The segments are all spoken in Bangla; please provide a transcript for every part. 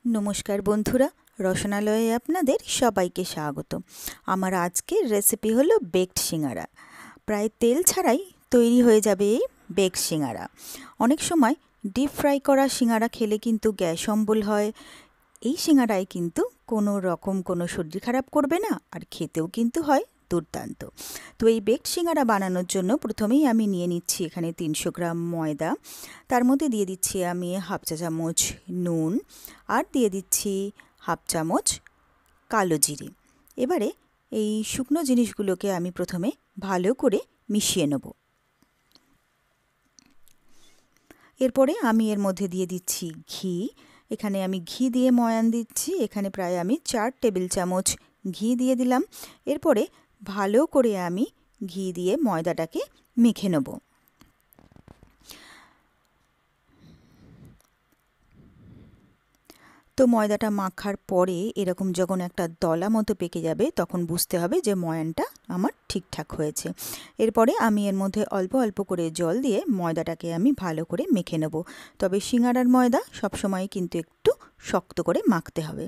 नमस्कार बंधुरा रसनालये आपनादेर सबाइके स्वागत। आमार आजकेर रेसिपि हलो बेकड सिंगारा। प्राय तेल छाड़ाई तैरी हये जाबे एई बेकड सिंगारा। अनेक समय डिप फ्राई करा सिंगारा खेले किन्तु ग्यास अम्बल हय। এই সিঙ্গারায় কিন্তু কোনো রকম কোনো শরীর খারাপ করবে না আর খেতেও কিন্তু হয় দুর্দান্ত। তো এই বেকড সিঙ্গারা বানানোর জন্য প্রথমেই আমি নিয়ে নিচ্ছি এখানে 300 গ্রাম ময়দা, তার মধ্যে দিয়ে দিচ্ছি আমি হাফ চা চামচ নুন আর দিয়ে দিচ্ছি হাফ চামচ কালো জিরে। এবারে এই শুকনো জিনিসগুলোকে আমি প্রথমে ভালো করে মিশিয়ে নেব। এরপরে আমি এর মধ্যে দিয়ে দিচ্ছি ঘি। এখানে আমি ঘি দিয়ে ময়ান দিচ্ছি। এখানে প্রায় আমি 4 টেবিল চামচ ঘি দিয়ে দিলাম। এরপরে ভালো করে আমি ঘি দিয়ে ময়দাটাকে মেখে নেব। তো ময়দাটা মাখার পরে এরকম যখন একটা দলা মতো পেকে যাবে তখন বুঝতে হবে যে ময়ানটা আমার ঠিকঠাক হয়েছে। এরপরে আমি এর মধ্যে অল্প অল্প করে জল দিয়ে ময়দাটাকে আমি ভালো করে মেখে নেব। তবে সিঙ্গারার ময়দা সবসময় কিন্তু একটু শক্ত করে মাখতে হবে।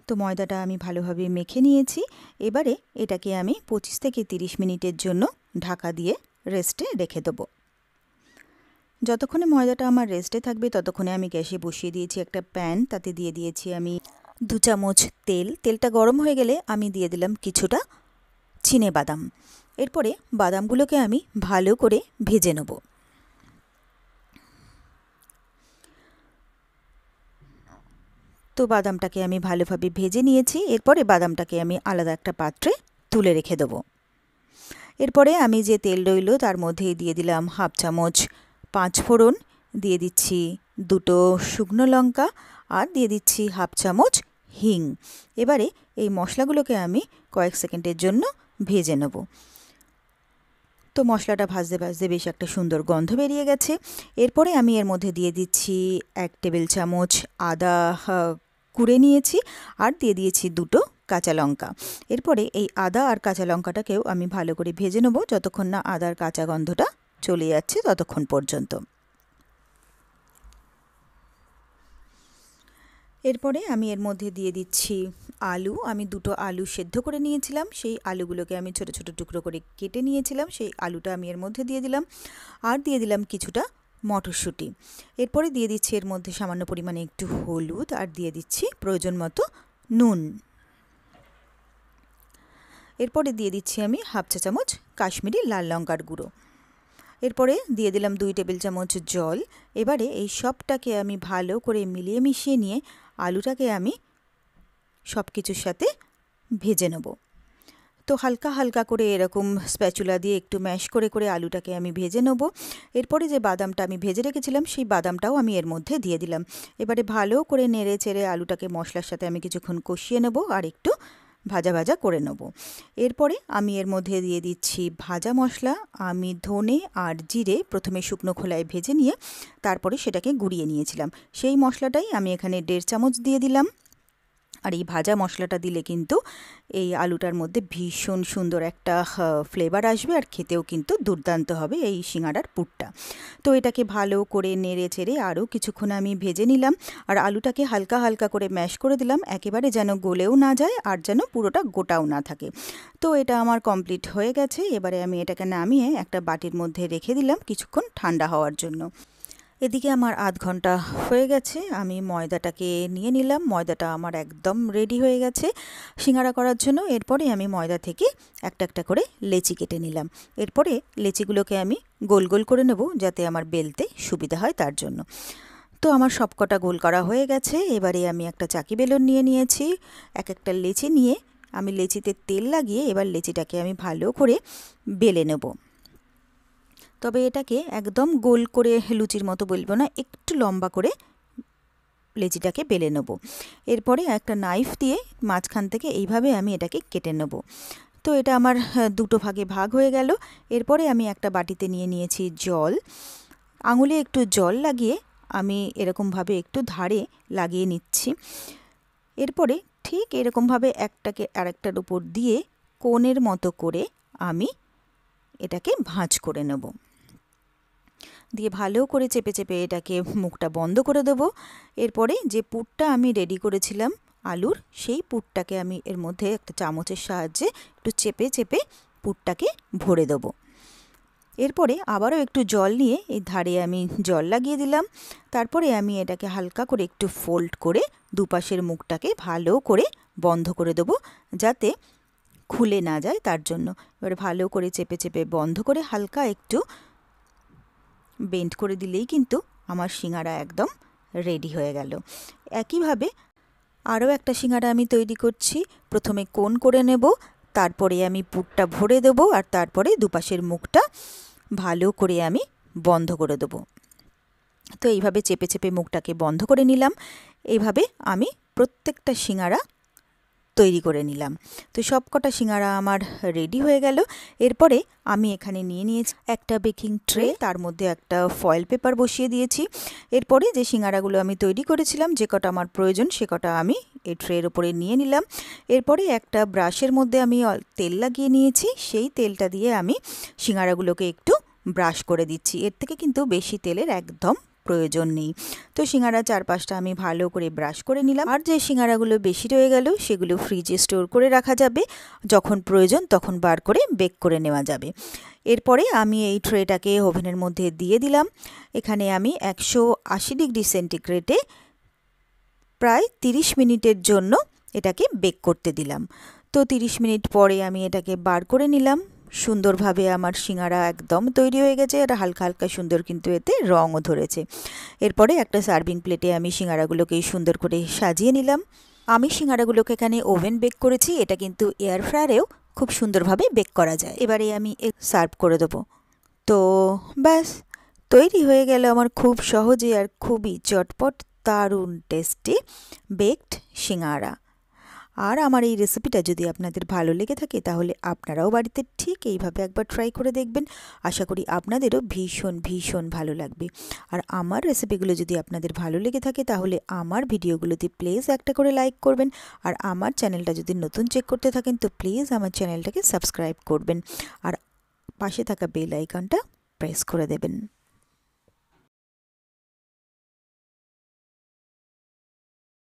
তো ময়দাটা আমি ভালোভাবে মেখে নিয়েছি। এবারে এটাকে আমি 25 থেকে 30 মিনিটের জন্য ঢাকা দিয়ে রেস্টে রেখে দেবো। যতক্ষণে ময়দাটা আমার রেস্টে থাকবে ততক্ষণে আমি গ্যাসে বসিয়ে দিয়েছি একটা প্যান। তাতে দিয়ে দিয়েছি আমি 2 চামচ তেল। তেলটা গরম হয়ে গেলে আমি দিয়ে দিলাম কিছুটা চিনেবাদাম। এরপরে বাদামগুলোকে আমি ভালো করে ভেজে নেব। তো বাদামটাকে আমি ভালোভাবে ভেজে নিয়েছি। এরপরে বাদামটাকে আমি আলাদা একটা পাত্রে তুলে রেখে দেবো। এরপরে আমি যে তেল রইল তার মধ্যে দিয়ে দিলাম হাফ চামচ পাঁচ ফোড়ন, দিয়ে দিচ্ছি 2টো শুকনো লঙ্কা আর দিয়ে দিচ্ছি হাফ চামচ হিং। এবারে এই মশলাগুলোকে আমি কয়েক সেকেন্ডের জন্য ভেজে নেব। তো মশলাটা ভাজতে ভাজতে বেশ একটা সুন্দর গন্ধ বেরিয়ে গেছে। এরপরে আমি এর মধ্যে দিয়ে দিচ্ছি 1 টেবিল চামচ আদা কুড়ে নিয়েছি আর দিয়ে দিয়েছি 2টো কাঁচা লঙ্কা। এরপরে এই আদা আর কাঁচা লঙ্কাটাকেও আমি ভালো করে ভেজে নেব যতক্ষণ না আদার কাঁচা গন্ধটা চলে যাচ্ছে ততক্ষণ পর্যন্ত। এরপরে আমি এর মধ্যে দিয়ে দিচ্ছি আলু। আমি 2টো আলু সেদ্ধ করে নিয়েছিলাম, সেই আলুগুলোকে আমি ছোট ছোট টুকরো করে কেটে নিয়েছিলাম, সেই আলুটা আমি এর মধ্যে দিয়ে দিলাম আর দিয়ে দিলাম কিছুটা মটরশুঁটি। এরপরে দিয়ে দিচ্ছি এর মধ্যে সামান্য পরিমাণে একটু হলুদ আর দিয়ে দিচ্ছি প্রয়োজন মতো নুন। এরপরে দিয়ে দিচ্ছি আমি হাফ চা চামচ কাশ্মীরি লাল লঙ্কার গুঁড়ো। এরপরে দিয়ে দিলাম 2 টেবিল চামচ জল। এবারে এই সবটাকে আমি ভালো করে মিলিয়ে মিশিয়ে নিয়ে আলুটাকে আমি সব কিছুর সাথে ভেজে নেব। তো হালকা হালকা করে এরকম স্প্যাচুলা দিয়ে একটু ম্যাশ করে করে আলুটাকে আমি ভেজে নেব। এরপরে যে বাদামটা আমি ভেজে রেখেছিলাম সেই বাদামটাও আমি এর মধ্যে দিয়ে দিলাম। এবারে ভালো করে নেড়ে চেড়ে আলুটাকে মশলার সাথে আমি কিছুক্ষণ কষিয়ে নেব আর একটু ভাজা ভাজা করে নেব। এরপরে আমি এর মধ্যে দিয়ে দিচ্ছি ভাজা মশলা। আমি ধনে আর জিরে প্রথমে শুকনো খোলায় ভেজে নিয়ে তারপরে সেটাকে গুঁড়িয়ে নিয়েছিলাম, সেই মশলাটাই আমি এখানে 1.5 চামচ দিয়ে দিলাম। আর এই ভাজা মশলাটা দিলে কিন্তু এই আলুটার মধ্যে ভীষণ সুন্দর একটা ফ্লেভার আসবে আর খেতেও কিন্তু দুর্দান্ত হবে এই সিঙ্গারার পুরটা। তো এটাকে ভালো করে নেড়ে চেড়ে আরও কিছুক্ষণ আমি ভেজে নিলাম আর আলুটাকে হালকা হালকা করে ম্যাশ করে দিলাম, একেবারে যেন গলেও না যায় আর যেন পুরোটা গোটাও না থাকে। তো এটা আমার কমপ্লিট হয়ে গেছে। এবারে আমি এটাকে নামিয়ে একটা বাটির মধ্যে রেখে দিলাম কিছুক্ষণ ঠান্ডা হওয়ার জন্য। এদিকে আমার আধ ঘন্টা হয়ে গেছে, আমি ময়দাটাকে নিয়ে নিলাম। ময়দাটা আমার একদম রেডি হয়ে গেছে সিঙ্গারা করার জন্য। এরপরে আমি ময়দা থেকে একটা একটা করে লেচি কেটে নিলাম। এরপরে লেচিগুলোকে আমি গোল গোল করে নেব যাতে আমার বেলতে সুবিধা হয় তার জন্য। তো আমার সবকটা গোল করা হয়ে গেছে। এবারে আমি একটা চাকি বেলন নিয়ে নিয়েছি। এক একটা লেচি নিয়ে আমি লেচিতে তেল লাগিয়ে এবার লেচিটাকে আমি ভালো করে বেলে নেব। তবে এটাকে একদম গোল করে লুচির মতো বেলবো না, একটু লম্বা করে লেচিটাকে বেলে নেব। এরপরে একটা নাইফ দিয়ে মাঝখান থেকে এইভাবে আমি এটাকে কেটে নেব। তো এটা আমার 2টো ভাগে ভাগ হয়ে গেল। এরপরে আমি একটা বাটিতে নিয়ে নিয়েছি জল। আঙুলে একটু জল লাগিয়ে আমি এরকমভাবে একটু ধারে লাগিয়ে নিচ্ছি। এরপরে ঠিক এরকমভাবে একটাকে আরেকটার উপর দিয়ে কোণের মতো করে আমি এটাকে ভাঁজ করে নেব। দিয়ে ভালো করে চেপে চেপে এটাকে মুখটা বন্ধ করে দেবো। এরপরে যে পুরটা আমি রেডি করেছিলাম আলুর, সেই পুরটাকে আমি এর মধ্যে একটা চামচের সাহায্যে একটু চেপে চেপে পুরটাকে ভরে দেবো। এরপরে আবারও একটু জল নিয়ে এই ধারে আমি জল লাগিয়ে দিলাম। তারপরে আমি এটাকে হালকা করে একটু ফোল্ড করে দুপাশের মুখটাকে ভালো করে বন্ধ করে দেবো, যাতে খুলে না যায় তার জন্য। এবারে ভালো করে চেপে চেপে বন্ধ করে হালকা একটু বেন্ড করে দিলেই কিন্তু আমার সিঙ্গারা একদম রেডি হয়ে গেল। একইভাবে আরও একটা সিঙ্গারা আমি তৈরি করছি। প্রথমে কোণ করে নেব, তারপরে আমি পুরটা ভরে দেবো, আর তারপরে দুপাশের মুখটা ভালো করে আমি বন্ধ করে দেবো। তো এইভাবে চেপে চেপে মুখটাকে বন্ধ করে নিলাম। এইভাবে আমি প্রত্যেকটা সিঙ্গারা তৈরি করে নিলাম। তো সব কটা সিঙ্গারা আমার রেডি হয়ে গেল। এরপরে আমি এখানে নিয়েছি একটা বেকিং ট্রে, তার মধ্যে একটা ফয়েল পেপার বসিয়ে দিয়েছি। এরপরে যে সিঙ্গারাগুলো আমি তৈরি করেছিলাম, যে কটা আমার প্রয়োজন সে কটা আমি এই ট্রের ওপরে নিয়ে নিলাম। এরপরে একটা ব্রাশের মধ্যে আমি তেল লাগিয়ে নিয়েছি, সেই তেলটা দিয়ে আমি সিঙ্গারাগুলোকে একটু ব্রাশ করে দিচ্ছি। এর থেকে কিন্তু বেশি তেলের একদম প্রয়োজন নেই। তো সিঙ্গারা 4-5টা আমি ভালো করে ব্রাশ করে নিলাম। আর যে সিঙ্গারাগুলো বেশি রয়ে গেল সেগুলো ফ্রিজে স্টোর করে রাখা যাবে, যখন প্রয়োজন তখন বার করে বেক করে নেওয়া যাবে। এরপরে আমি এই ট্রেটাকে ওভেনের মধ্যে দিয়ে দিলাম। এখানে আমি 180 ডিগ্রি সেন্টিগ্রেডে প্রায় 30 মিনিটের জন্য এটাকে বেক করতে দিলাম। তো 30 মিনিট পরে আমি এটাকে বার করে নিলাম। সুন্দরভাবে আমার সিঙ্গারা একদম তৈরি হয়ে গেছে, আর হালকা হালকা সুন্দর কিন্তু এতে রঙও ধরেছে। এরপরে একটা সার্ভিং প্লেটে আমি সিঙ্গারাগুলোকে সুন্দর করে সাজিয়ে নিলাম। আমি সিঙ্গারাগুলোকে এখানে ওভেন বেক করেছি, এটা কিন্তু এয়ার ফ্রায়ারেও খুব সুন্দরভাবে বেক করা যায়। এবারে আমি সার্ভ করে দেবো। তো ব্যাস তৈরি হয়ে গেল আমার খুব সহজে আর খুবই চটপট দারুণ টেস্টি বেকড সিঙ্গারা। আর আমার এই রেসিপিটা যদি আপনাদের ভালো লেগে থাকে তাহলে আপনারাও বাড়িতে ঠিক এইভাবে একবার ট্রাই করে দেখবেন। আশা করি আপনাদেরও ভীষণ ভীষণ ভালো লাগবে। আর আমার রেসিপিগুলো যদি আপনাদের ভালো লেগে থাকে তাহলে আমার ভিডিওগুলোতে প্লিজ একটা করে লাইক করবেন। আর আমার চ্যানেলটা যদি নতুন চেক করতে থাকেন তো প্লিজ আমার চ্যানেলটাকে সাবস্ক্রাইব করবেন, আর পাশে থাকা বেল আইকনটা প্রেস করে দেবেন।